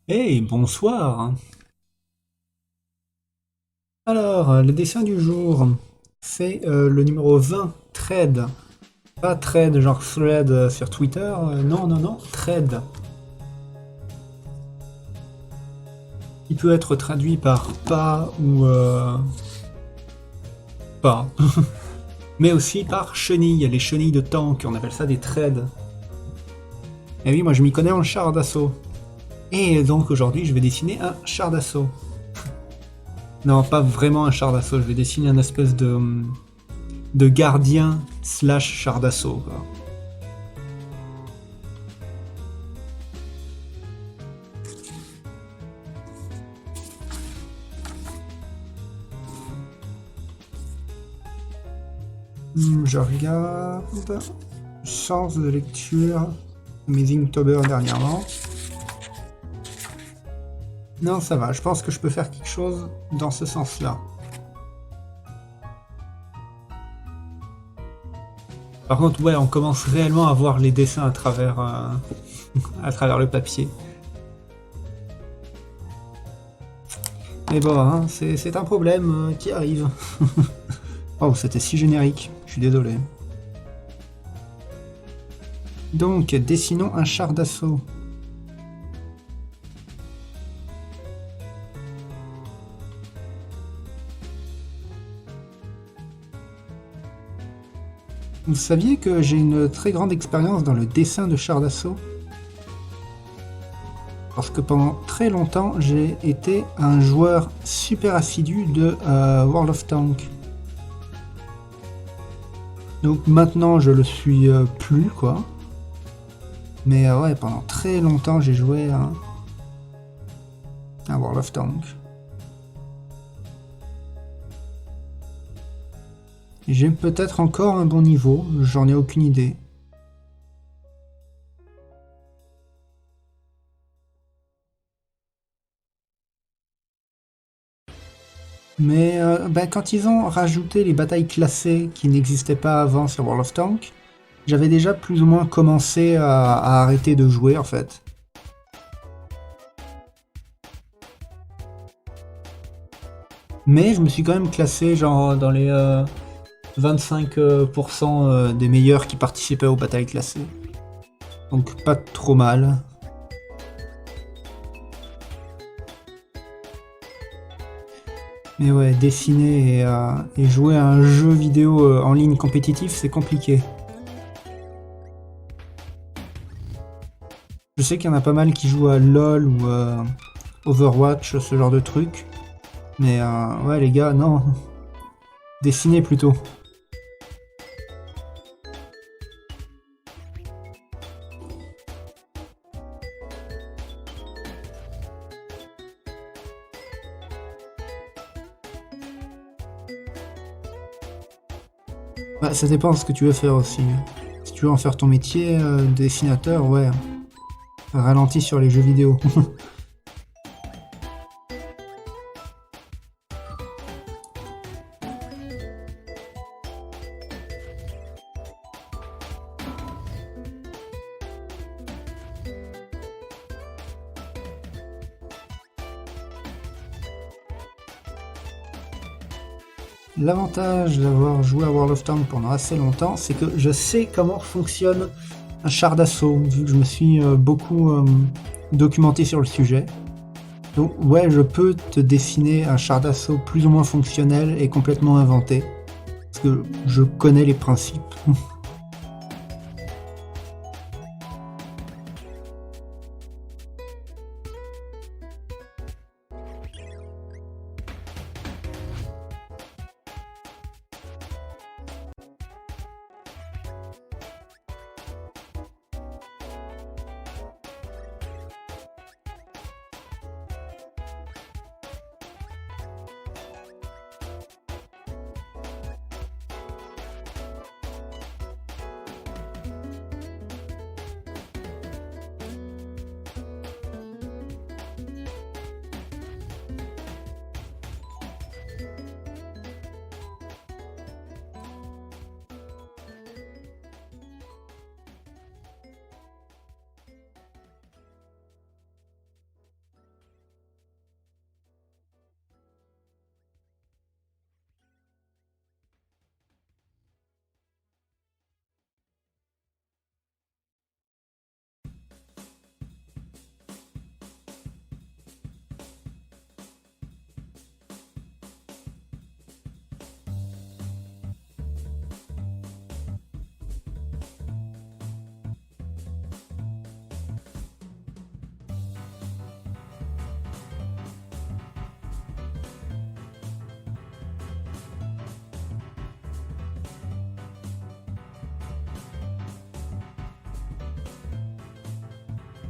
Hey, bonsoir. Alors, le dessin du jour, c'est le numéro 20, Thread. Pas Thread, genre thread sur Twitter, non, non, non, Thread. Il peut être traduit par pas ou pas, mais aussi par chenilles, les chenilles de tank, on appelle ça des threads. Et oui, moi je m'y connais en char d'assaut. Et donc aujourd'hui, je vais dessiner un char d'assaut. Non, pas vraiment un char d'assaut, je vais dessiner un espèce de gardien slash char d'assaut, quoi. Je regarde. Chance de lecture. Amazing Tober dernièrement. Non, ça va. Je pense que je peux faire quelque chose dans ce sens-là. Par contre, ouais, on commence réellement à voir les dessins à travers le papier. Mais bon, hein, c'est un problème qui arrive. Oh, c'était si générique. Je suis désolé. Donc, dessinons un char d'assaut. Vous saviez que j'ai une très grande expérience dans le dessin de chars d'assaut? Parce que pendant très longtemps, j'ai été un joueur super assidu de World of Tanks. Donc maintenant, je le suis plus, quoi. Mais ouais, pendant très longtemps, j'ai joué à World of Tanks. J'ai peut-être encore un bon niveau, j'en ai aucune idée. Mais quand ils ont rajouté les batailles classées qui n'existaient pas avant sur World of Tanks, j'avais déjà plus ou moins commencé à arrêter de jouer en fait. Mais je me suis quand même classé genre dans les 25% des meilleurs qui participaient aux batailles classées. Donc pas trop mal. Mais ouais, dessiner et jouer à un jeu vidéo en ligne compétitif, c'est compliqué. Je sais qu'il y en a pas mal qui jouent à LoL ou Overwatch, ce genre de truc. Mais ouais, les gars, non. Dessinez plutôt. Bah, ça dépend de ce que tu veux faire aussi. Si tu veux en faire ton métier, dessinateur, ouais. Ralentis sur les jeux vidéo. L'avantage d'avoir joué à World of Tanks pendant assez longtemps, c'est que je sais comment fonctionne un char d'assaut, vu que je me suis beaucoup documenté sur le sujet. Donc ouais, je peux te dessiner un char d'assaut plus ou moins fonctionnel et complètement inventé, parce que je connais les principes.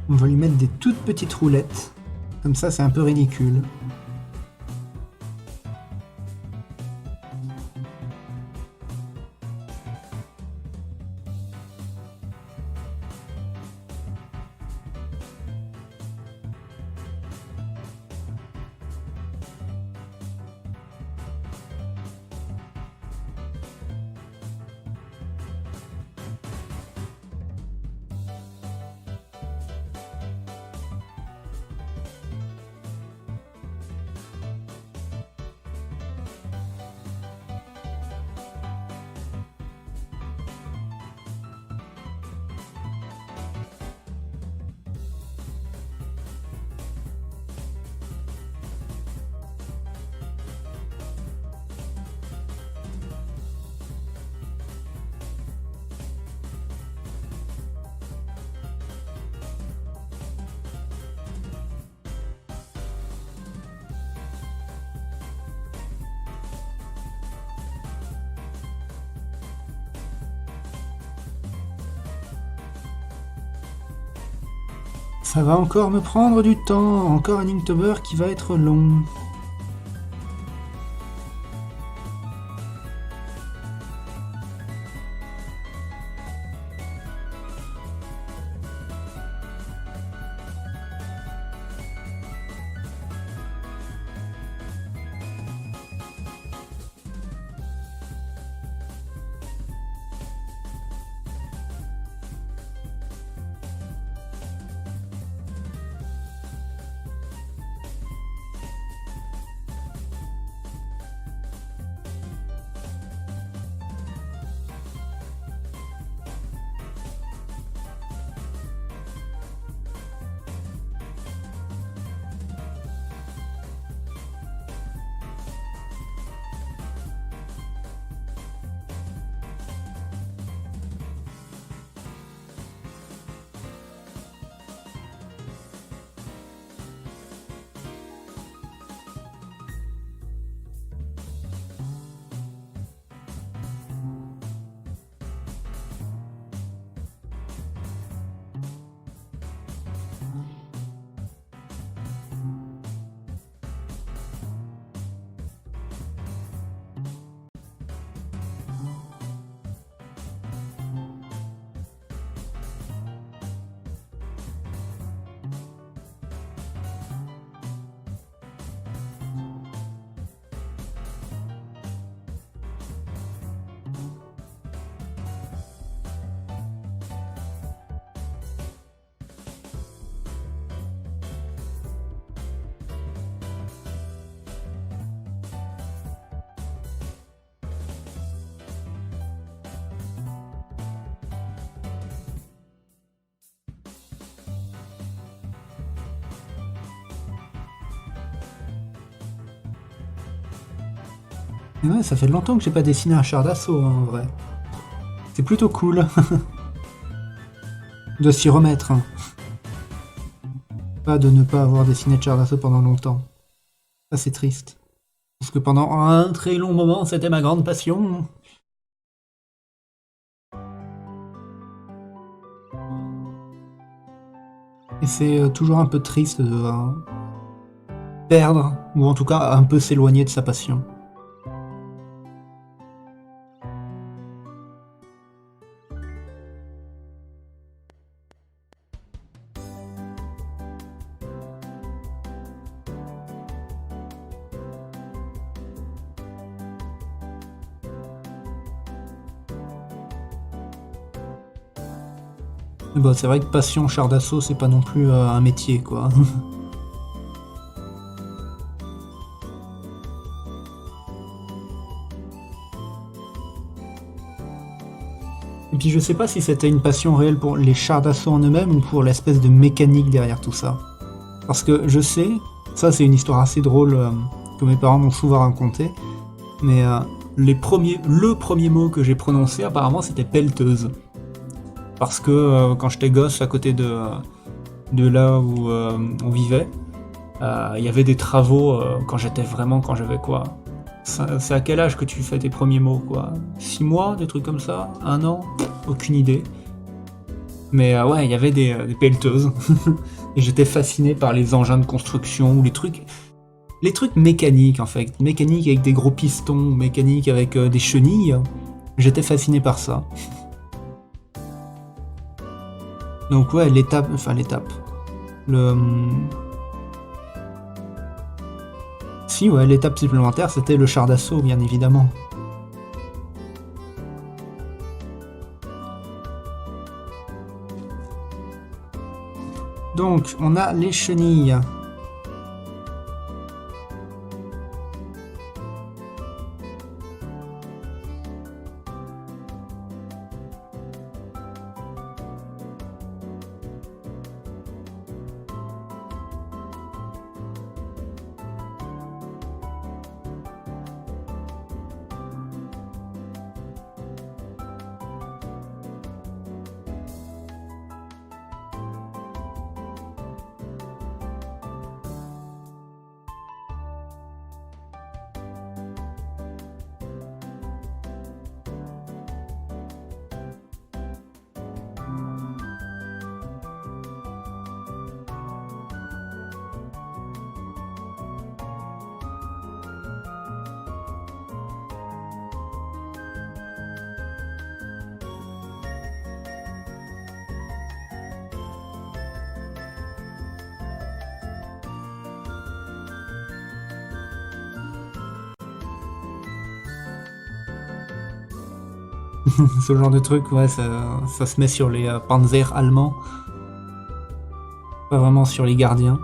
On va lui mettre des toutes petites roulettes. Comme ça, c'est un peu ridicule. Ça va encore me prendre du temps, encore un Inktober qui va être long. Et ouais, ça fait longtemps que j'ai pas dessiné un char d'assaut, hein, en vrai. C'est plutôt cool de s'y remettre. Hein. Pas de ne pas avoir dessiné de char d'assaut pendant longtemps. Ça, c'est triste. Parce que pendant un très long moment, c'était ma grande passion. Et c'est toujours un peu triste de perdre, ou en tout cas un peu s'éloigner de sa passion. Bah, c'est vrai que passion char d'assaut, c'est pas non plus un métier, quoi. Et puis je sais pas si c'était une passion réelle pour les chars d'assaut en eux-mêmes ou pour l'espèce de mécanique derrière tout ça. Parce que je sais, ça c'est une histoire assez drôle que mes parents m'ont souvent raconté, mais le premier mot que j'ai prononcé apparemment c'était pelleteuse. Parce que quand j'étais gosse à côté de là où on vivait, il y avait des travaux quand j'avais quoi? C'est à quel âge que tu fais tes premiers mots, quoi? 6 mois, des trucs comme ça? 1 an? Aucune idée. Mais ouais, il y avait des pelleteuses. Et j'étais fasciné par les engins de construction ou les trucs mécaniques en fait. Mécaniques avec des gros pistons, mécaniques avec des chenilles. J'étais fasciné par ça. Donc ouais, l'étape. Le. Si, ouais, l'étape supplémentaire, c'était le char d'assaut, bien évidemment. Donc, on a les chenilles. Ce genre de truc, ouais, ça se met sur les panzers allemands. Pas vraiment sur les gardiens.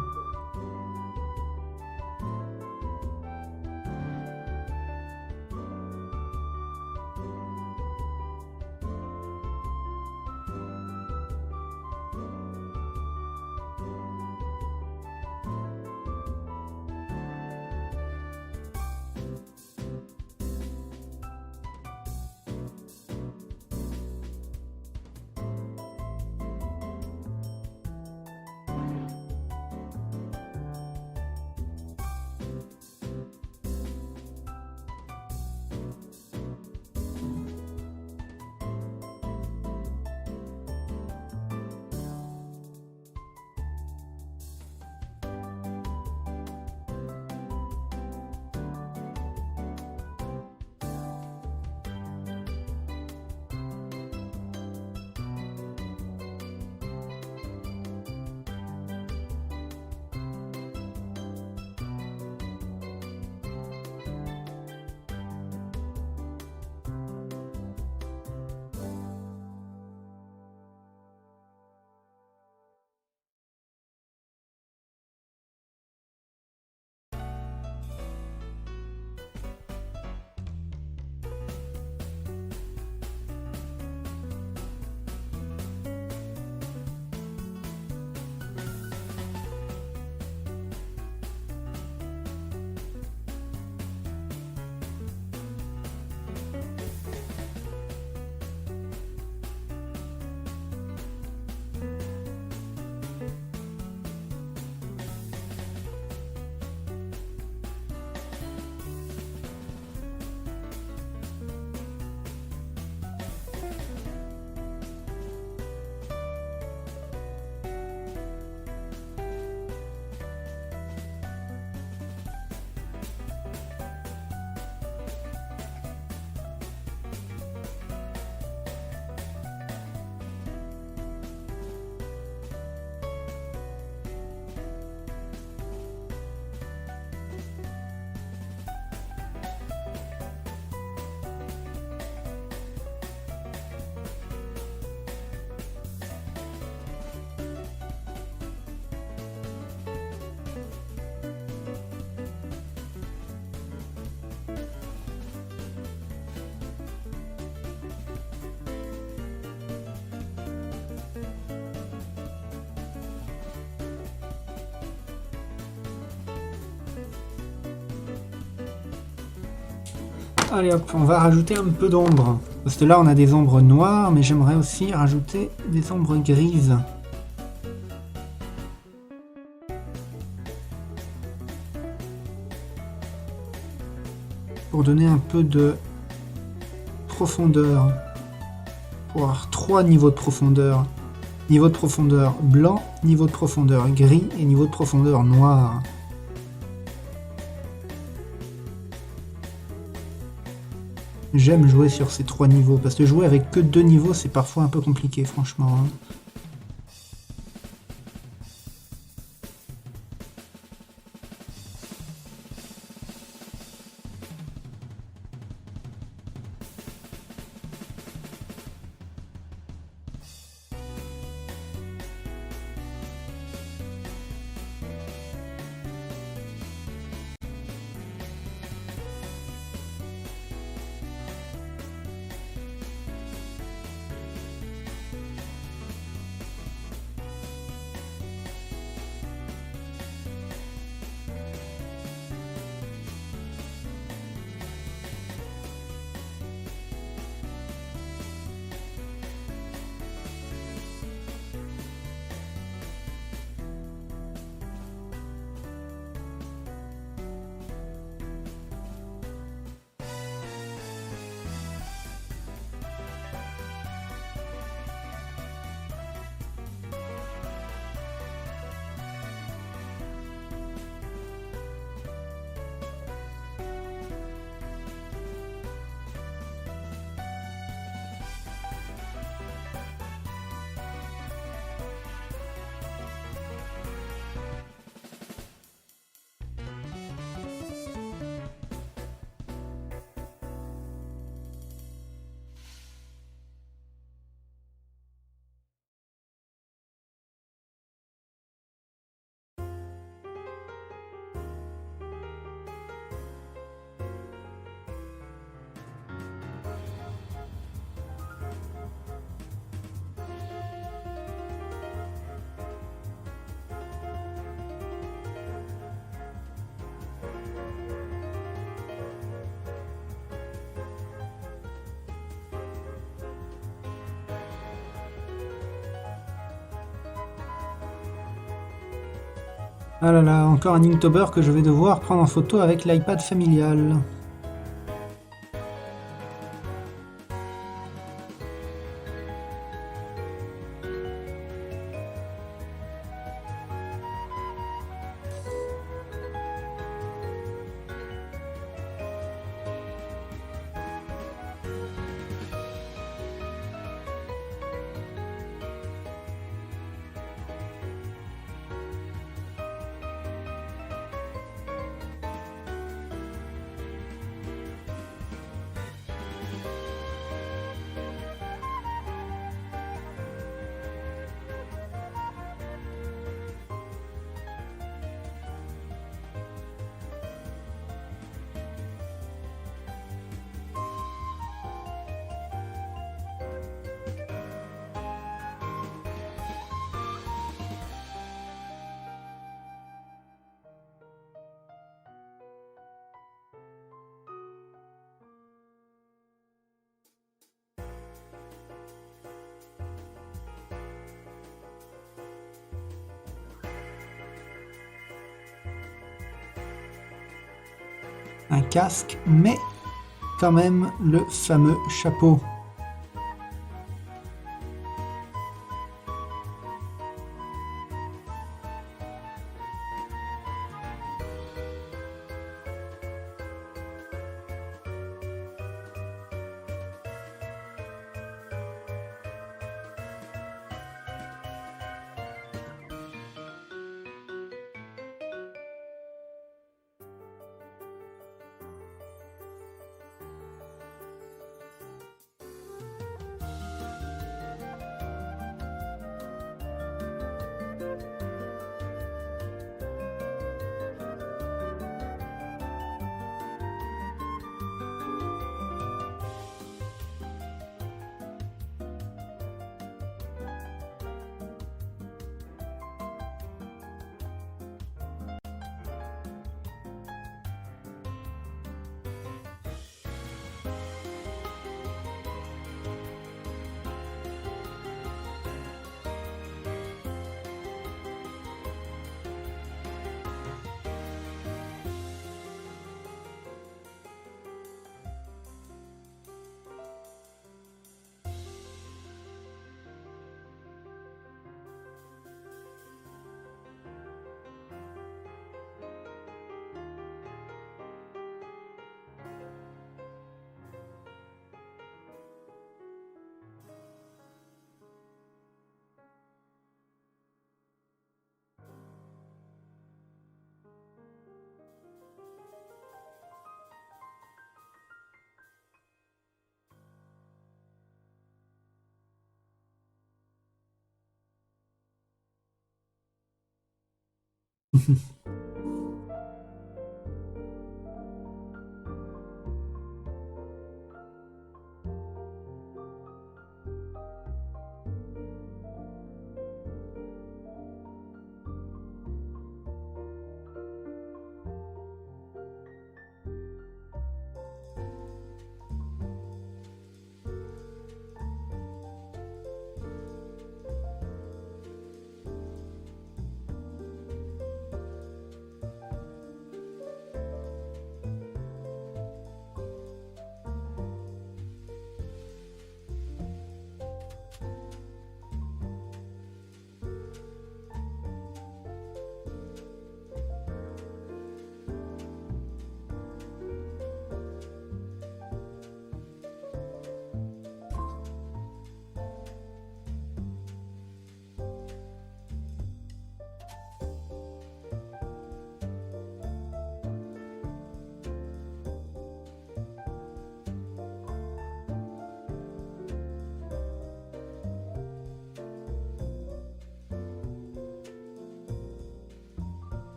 Allez hop, on va rajouter un peu d'ombre. Parce que là, on a des ombres noires, mais j'aimerais aussi rajouter des ombres grises. Pour donner un peu de profondeur. Pour avoir 3 niveaux de profondeur. Niveau de profondeur blanc, niveau de profondeur gris et niveau de profondeur noir. J'aime jouer sur ces 3 niveaux, parce que jouer avec que 2 niveaux, c'est parfois un peu compliqué, franchement. Hein. Ah là là, encore un Inktober que je vais devoir prendre en photo avec l'iPad familial. Un casque, mais quand même le fameux chapeau.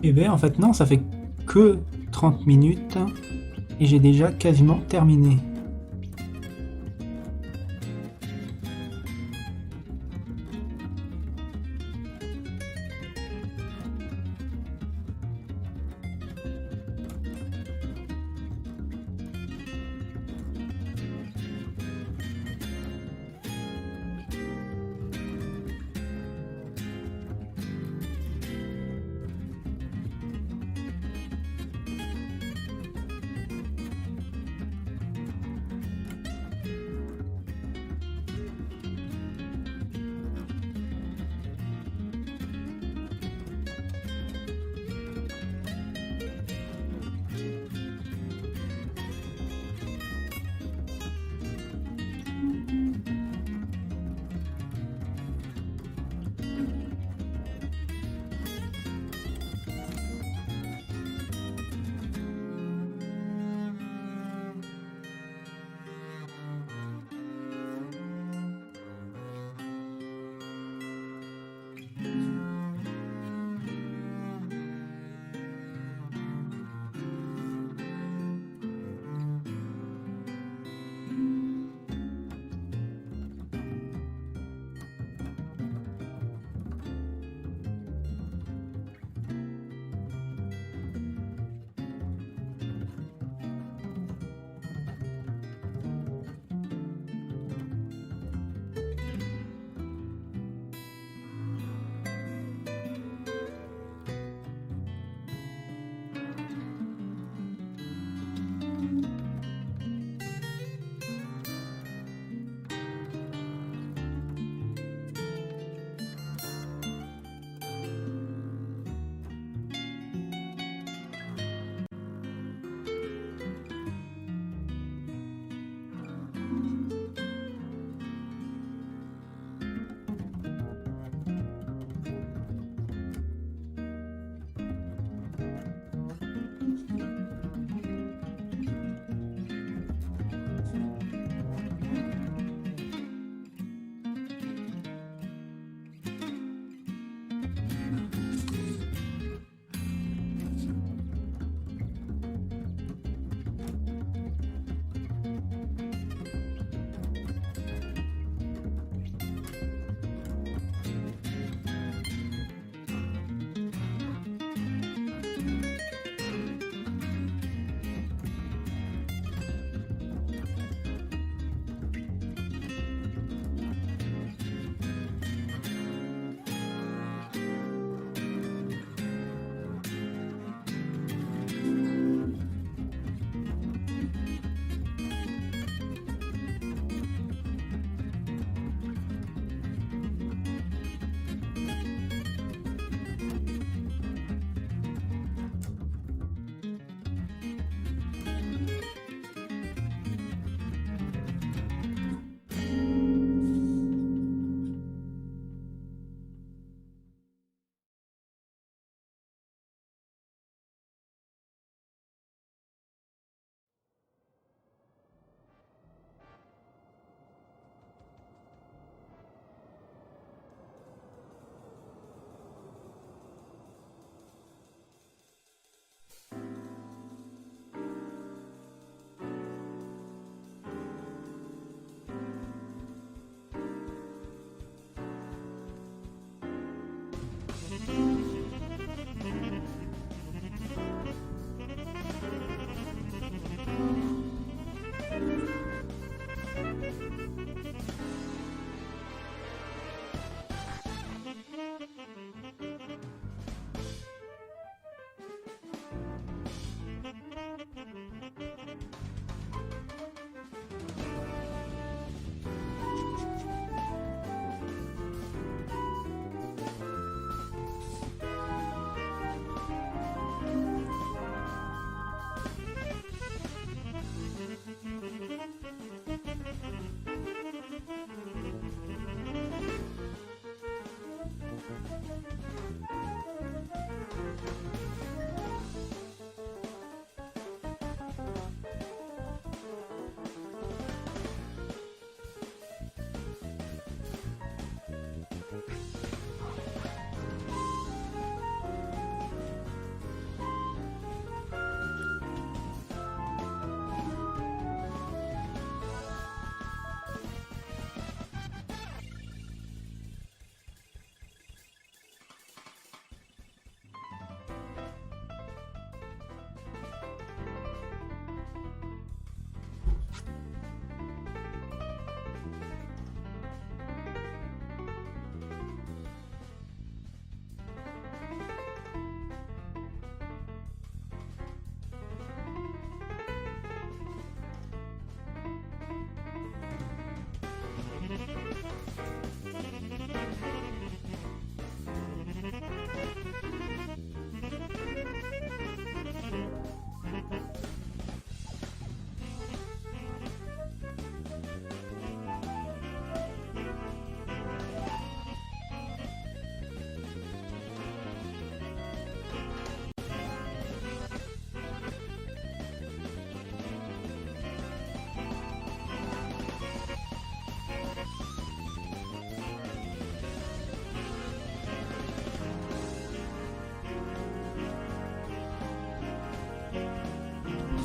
Eh ben en fait non, ça fait que 30 minutes. Et j'ai déjà quasiment terminé.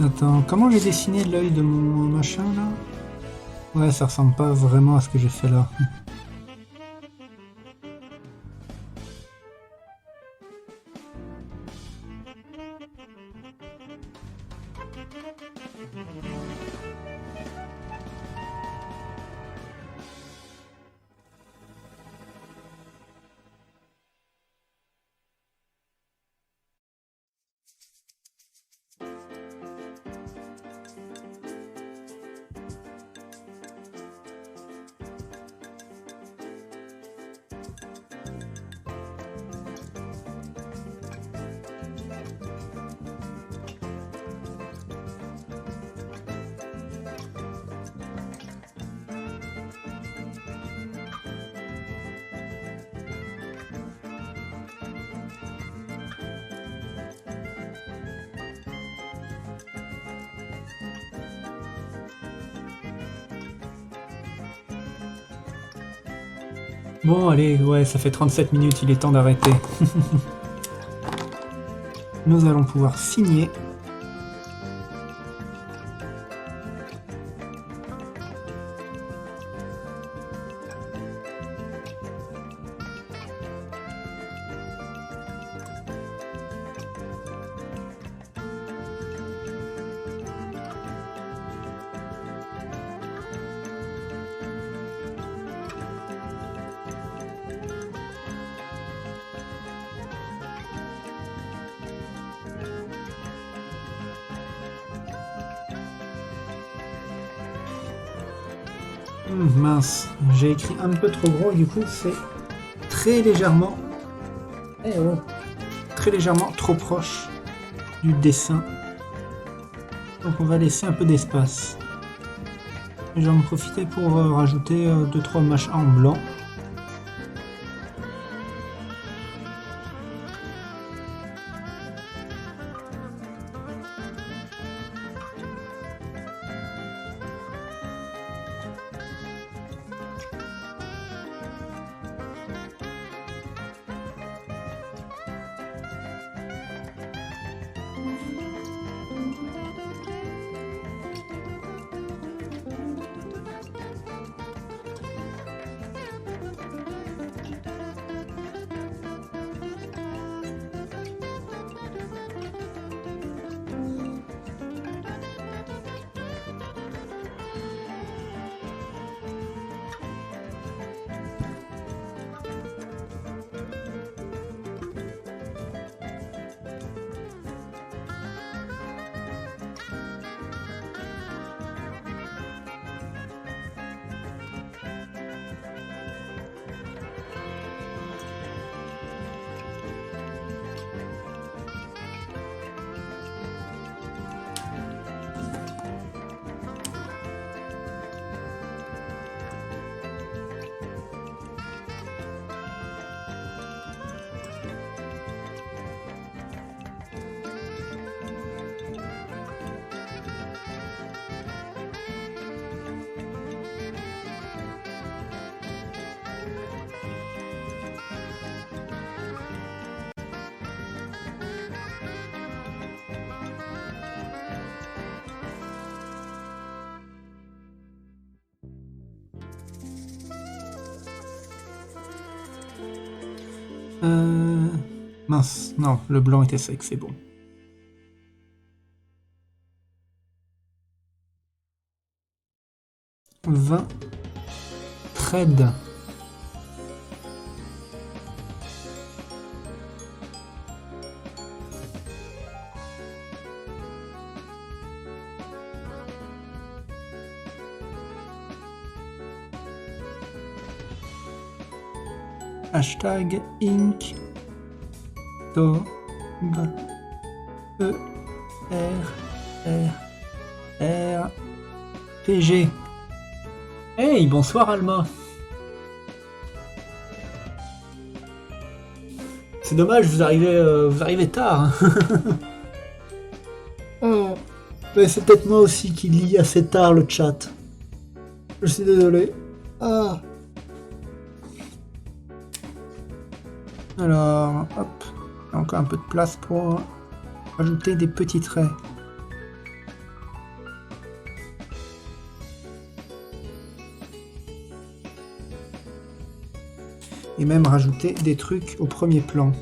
Attends, comment j'ai dessiné l'œil de mon machin là? Ouais, ça ressemble pas vraiment à ce que j'ai fait là. Bon, allez, ouais, ça fait 37 minutes, il est temps d'arrêter. Nous allons pouvoir signer. Mince, j'ai écrit un peu trop gros et du coup c'est très légèrement, très légèrement trop proche du dessin. Donc on va laisser un peu d'espace. Je vais en profiter pour rajouter 2-3 machins en blanc. Mince, non, le blanc était sec, c'est bon. « 20 trades. » Hashtag Inc. Dog E R R R PG. Hey, bonsoir Alma. C'est dommage, vous arrivez tard. Oh. Mais c'est peut-être moi aussi qui lis assez tard le chat. Je suis désolé. Ah. Alors, hop, il y a encore un peu de place pour ajouter des petits traits. et même rajouter des trucs au premier plan.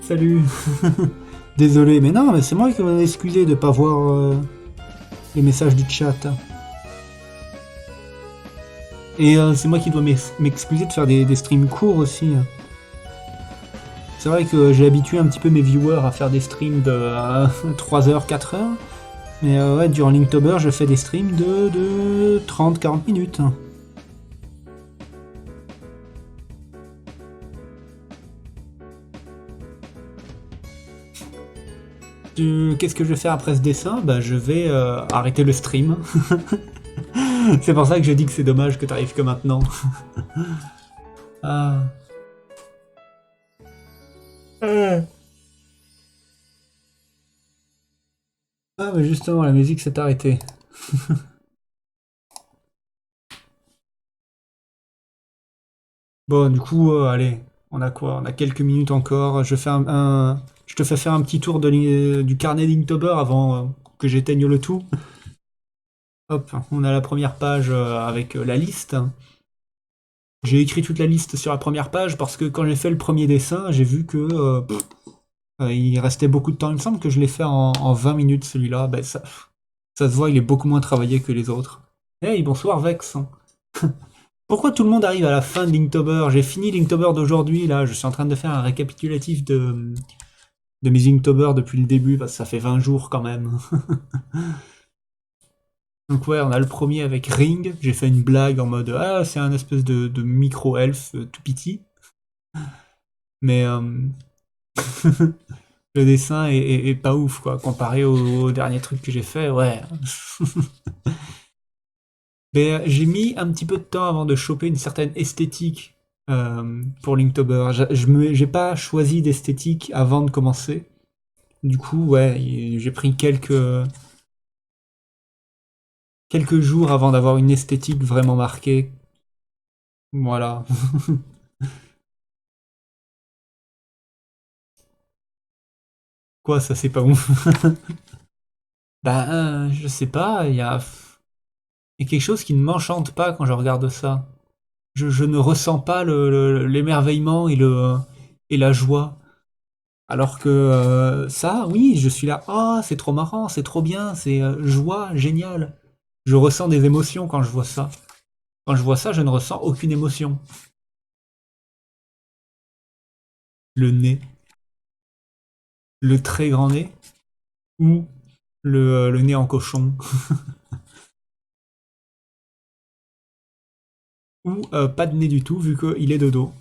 Salut. Désolé, mais non, mais c'est moi qui vais m'excuser de pas voir les messages du chat. Et c'est moi qui dois m'excuser de faire des streams courts aussi. C'est vrai que j'ai habitué un petit peu mes viewers à faire des streams de 3 heures, 4 heures. Mais ouais, durant Linktober, je fais des streams de 30-40 minutes. Qu'est-ce que je vais faire après ce dessin? Bah, je vais arrêter le stream. C'est pour ça que je dis que c'est dommage que t'arrives que maintenant. Ah. Ah, mais justement, la musique s'est arrêtée. Bon, du coup, allez, on a quoi? On a quelques minutes encore. Je te fais faire un petit tour du carnet d'Inktober avant que j'éteigne le tout. Hop, on a la première page avec la liste. J'ai écrit toute la liste sur la première page parce que quand j'ai fait le premier dessin, j'ai vu que il restait beaucoup de temps. Il me semble que je l'ai fait en 20 minutes celui-là. Ben, ça se voit, il est beaucoup moins travaillé que les autres. Hey, bonsoir Vex. Pourquoi tout le monde arrive à la fin de Linktober? J'ai fini Linktober d'aujourd'hui, là. Je suis en train de faire un récapitulatif de mes Inktober depuis le début, parce que ça fait 20 jours quand même. Donc ouais, on a le premier avec Ring. J'ai fait une blague en mode ah, c'est un espèce de micro-elfe tout petit. Mais le dessin est pas ouf, quoi. Comparé au dernier truc que j'ai fait, ouais. Mais j'ai mis un petit peu de temps avant de choper une certaine esthétique pour Linktober. J'ai pas choisi d'esthétique avant de commencer. Du coup, ouais, j'ai pris quelques jours avant d'avoir une esthétique vraiment marquée. Voilà. Quoi, ça c'est pas ouf? Bah, je sais pas, il y a quelque chose qui ne m'enchante pas quand je regarde ça. Je ne ressens pas l'émerveillement et la joie. Alors que ça, oui, je suis là, ah, c'est trop marrant, c'est trop bien, c'est joie, génial. Je ressens des émotions quand je vois ça. Quand je vois ça, je ne ressens aucune émotion. Le nez, le très grand nez, ou le nez en cochon, ou pas de nez du tout vu qu'il est de dos.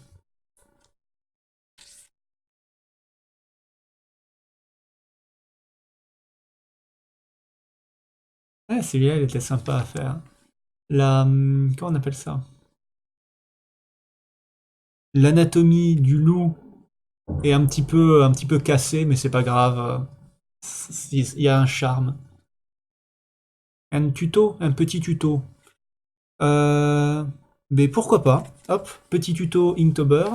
Ouais, celui-là, il était sympa à faire. Comment on appelle ça? L'anatomie du loup est un petit peu cassée, mais c'est pas grave. Il y a un charme. Un tuto, un petit tuto. Euh, mais pourquoi pas? Hop, petit tuto Inktober.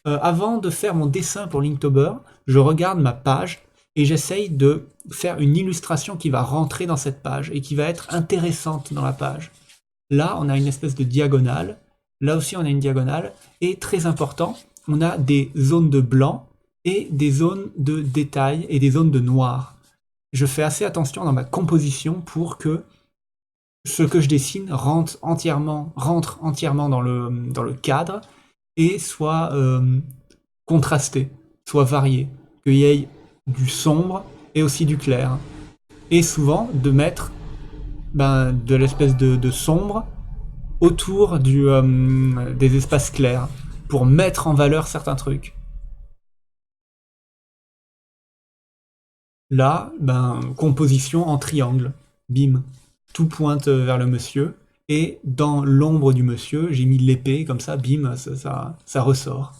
Avant de faire mon dessin pour l'Inktober, je regarde ma page et j'essaye de faire une illustration qui va rentrer dans cette page et qui va être intéressante dans la page. Là, on a une espèce de diagonale. Là aussi, on a une diagonale. Et très important, on a des zones de blanc et des zones de détail et des zones de noir. Je fais assez attention dans ma composition pour que ce que je dessine rentre entièrement dans le cadre et soit contrasté, soit varié, qu'il y ait du sombre et aussi du clair. Et souvent de mettre de l'espèce de sombre autour des espaces clairs pour mettre en valeur certains trucs. Là, composition en triangle. Bim. Tout pointe vers le monsieur. Et dans l'ombre du monsieur, j'ai mis l'épée, comme ça, bim, ça ressort.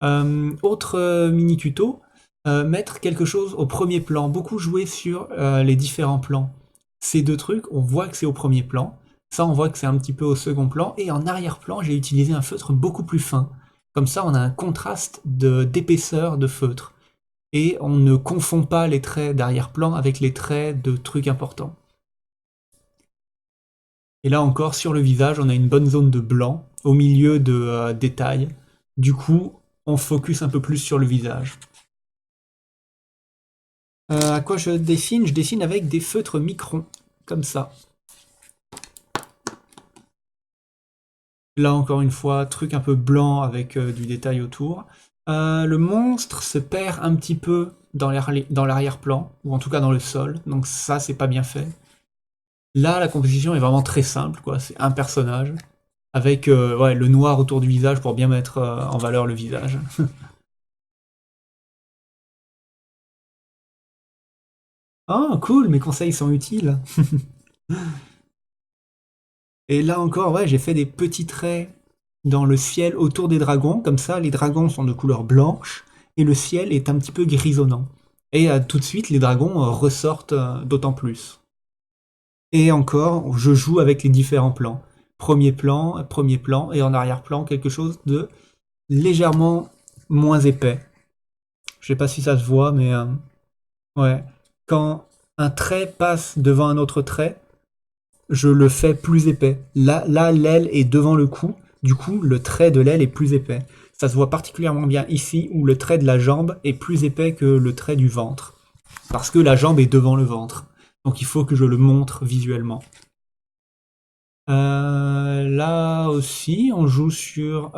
Autre mini tuto, mettre quelque chose au premier plan. Beaucoup jouer sur les différents plans. Ces deux trucs, on voit que c'est au premier plan. Ça, on voit que c'est un petit peu au second plan. Et en arrière-plan, j'ai utilisé un feutre beaucoup plus fin. Comme ça, on a un contraste d'épaisseur de feutre. Et on ne confond pas les traits d'arrière-plan avec les traits de trucs importants. Et là encore, sur le visage, on a une bonne zone de blanc au milieu de détails. Du coup, on focus un peu plus sur le visage. À quoi je dessine? Je dessine avec des feutres microns, comme ça. Là, encore une fois, truc un peu blanc avec du détail autour. Le monstre se perd un petit peu dans l'arrière-plan, ou en tout cas dans le sol, donc ça, c'est pas bien fait. Là, la composition est vraiment très simple, quoi. C'est un personnage, avec ouais, le noir autour du visage pour bien mettre en valeur le visage. Ah, cool, mes conseils sont utiles. Et là encore, ouais, j'ai fait des petits traits dans le ciel autour des dragons, comme ça, les dragons sont de couleur blanche, et le ciel est un petit peu grisonnant. Et tout de suite, les dragons ressortent d'autant plus. Et encore, je joue avec les différents plans. Premier plan, et en arrière-plan, quelque chose de légèrement moins épais. Je sais pas si ça se voit, mais ouais. Quand un trait passe devant un autre trait, je le fais plus épais. Là, l'aile est devant le cou, du coup, le trait de l'aile est plus épais. Ça se voit particulièrement bien ici, où le trait de la jambe est plus épais que le trait du ventre. Parce que la jambe est devant le ventre. Donc il faut que je le montre visuellement. Là aussi, on joue sur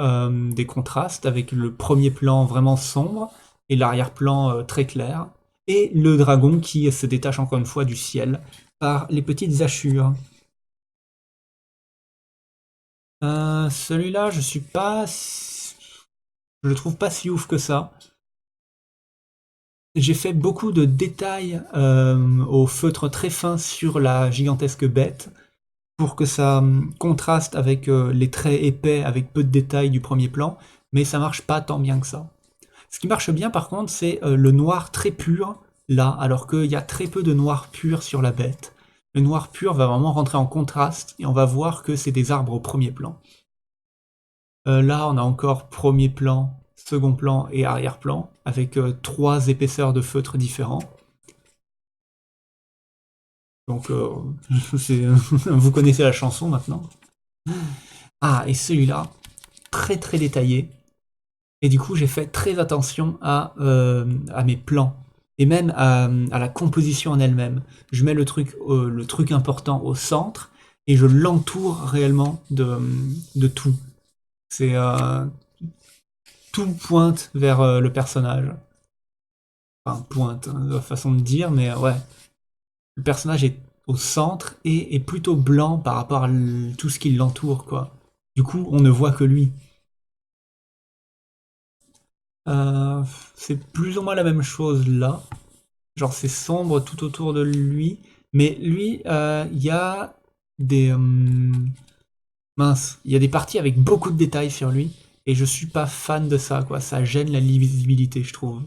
des contrastes avec le premier plan vraiment sombre et l'arrière-plan très clair. Et le dragon qui se détache encore une fois du ciel par les petites hachures. Celui-là, je le trouve pas si ouf que ça. J'ai fait beaucoup de détails au feutre très fin sur la gigantesque bête pour que ça contraste avec les traits épais avec peu de détails du premier plan, mais ça marche pas tant bien que ça. Ce qui marche bien par contre, c'est le noir très pur là, alors qu'il y a très peu de noir pur sur la bête. Le noir pur va vraiment rentrer en contraste et on va voir que c'est des arbres au premier plan. Là, on a encore premier plan, second plan et arrière-plan, avec trois épaisseurs de feutre différents. Donc, vous connaissez la chanson maintenant. Ah, et celui-là, très très détaillé. Et du coup, j'ai fait très attention à mes plans. Et même à la composition en elle-même. Je mets le truc important au centre et je l'entoure réellement de tout. C'est tout pointe vers le personnage. Enfin, pointe, hein, façon de dire, mais ouais. Le personnage est au centre et est plutôt blanc par rapport à tout ce qui l'entoure, quoi. Du coup, on ne voit que lui. Euh, c'est plus ou moins la même chose là. Genre, c'est sombre tout autour de lui. Mais lui, il y a des... mince, il y a des parties avec beaucoup de détails sur lui. Et je suis pas fan de ça, quoi. Ça gêne la lisibilité, je trouve.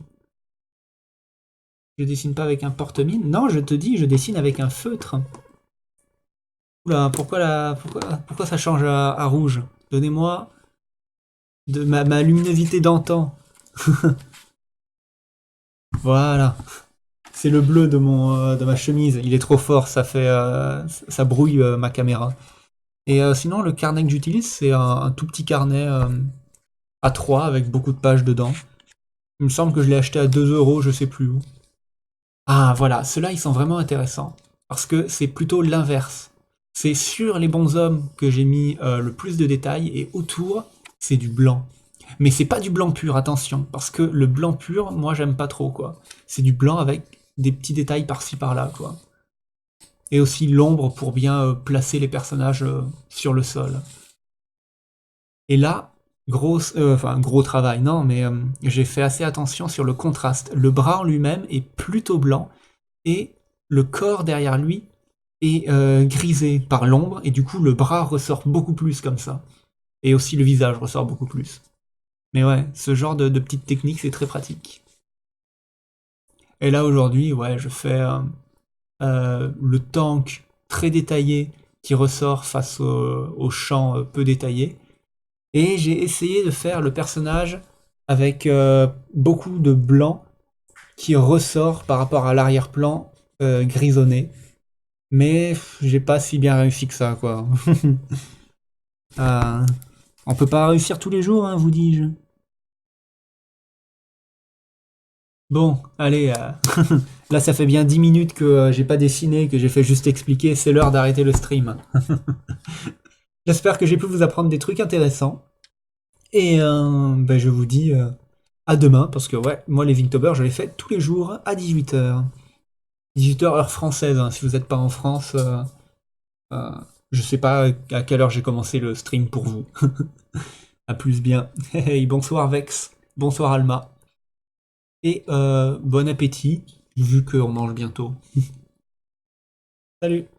Je dessine pas avec un porte-mine. Non, je te dis, je dessine avec un feutre. Oula, pourquoi ça change à rouge? Donnez-moi de ma luminosité d'antan. Voilà. C'est le bleu de ma chemise. Il est trop fort, ça brouille ma caméra. Et sinon, le carnet que j'utilise, c'est un tout petit carnet A3 avec beaucoup de pages dedans. Il me semble que je l'ai acheté à 2 euros, je sais plus où. Ah voilà, ceux-là ils sont vraiment intéressants. Parce que c'est plutôt l'inverse. C'est sur les bons hommes que j'ai mis le plus de détails et autour c'est du blanc. Mais c'est pas du blanc pur, attention, parce que le blanc pur, moi j'aime pas trop quoi. C'est du blanc avec des petits détails par-ci par-là quoi. Et aussi l'ombre pour bien placer les personnages sur le sol. Et là, gros travail, non, mais j'ai fait assez attention sur le contraste. Le bras en lui-même est plutôt blanc et le corps derrière lui est grisé par l'ombre et du coup le bras ressort beaucoup plus comme ça. Et aussi le visage ressort beaucoup plus. Mais ouais, ce genre de petites techniques c'est très pratique. Et là aujourd'hui, ouais, je fais le tank très détaillé qui ressort face au champ peu détaillé. Et j'ai essayé de faire le personnage avec beaucoup de blanc qui ressort par rapport à l'arrière-plan grisonné. Mais j'ai pas si bien réussi que ça, quoi. Euh, on peut pas réussir tous les jours, hein, vous dis-je. Bon, allez, là ça fait bien 10 minutes que j'ai pas dessiné, que j'ai fait juste expliquer, c'est l'heure d'arrêter le stream. J'espère que j'ai pu vous apprendre des trucs intéressants. Et ben, je vous dis à demain, parce que ouais, moi les Inktober, je les fais tous les jours à 18h. 18h heure française, hein, si vous n'êtes pas en France, euh, je sais pas à quelle heure j'ai commencé le stream pour vous. À plus bien. Hey, bonsoir Vex, bonsoir Alma. Et bon appétit, vu qu'on mange bientôt. Salut!